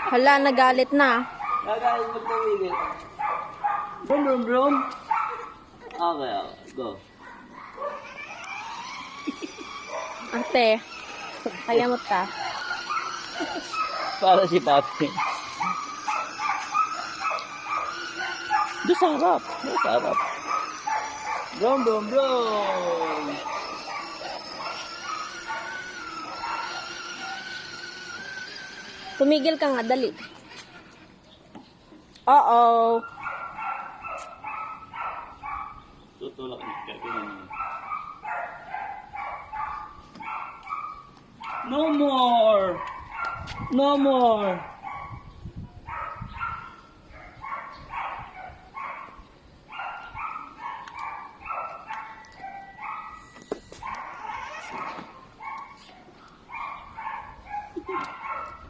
Hala, nagalit na. Nagalit mo tumigil. Brum, brum, brum. Okay, go. Ate, kayamot ka. Para si Papi. Doon sa harap. Doon sa harap. Brum, brum, brum. Tumigil ka nga, dali. Uh-oh. Tutulak niya. No more! No more!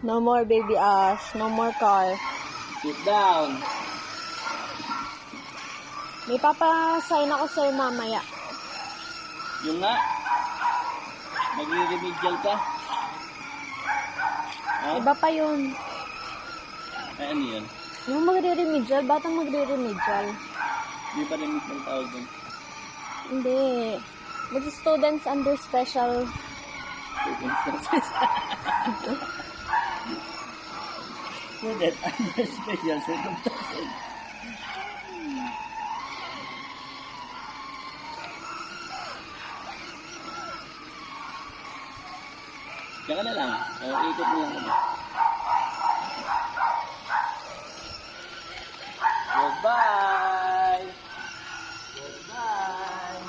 No more baby Ash. No more car. Sit down. May papasign ako sa'yo mamaya. Yung nga. Magre-remedial ka. Ha? Iba pa yun. Ay, ano yun? Yung magre-remedial, batang magre-remedial. Hindi pa rin ang tawag doon. Hindi. Mag-students under special. Student under special circumstances. Diyan ka na lang. Ikot mo lang kami. Goodbye! Goodbye!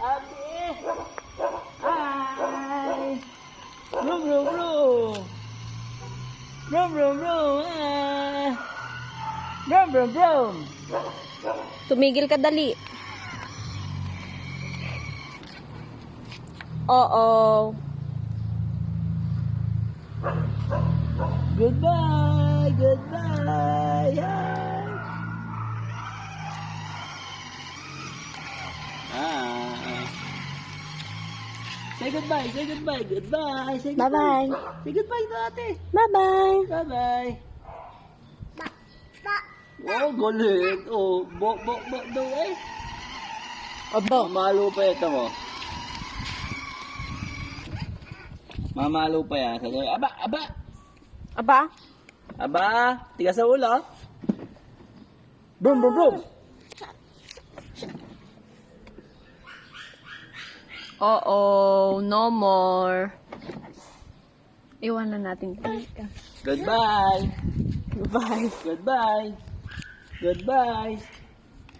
Ate! Hi! Brum, brum, brum! Brum, brum, brum! Brum, brum, brum! Tumigil ka, dali. Uh-oh. Goodbye! Goodbye! Say goodbye! Say goodbye! Goodbye! Say goodbye! Bye-bye. Say goodbye to ate! Bye-bye. Bye-bye! Oh, galit! Oh, bok daw eh! Aba. Mamalo pa ito mo. Mamalo pa yan. Sabi, aba! Aba! Aba? Aba! Tiga sa ulo. Brum, brum, brum! Uh-oh. No more. Iwanan natin. Goodbye! Bye. Goodbye! Goodbye!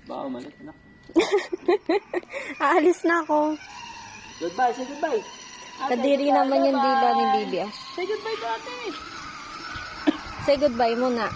Baka umalit na. Aalis na ako. Goodbye! Say goodbye! Kadiri naman yung dila ni Bibi Ash. Say goodbye to ate! Say goodbye muna.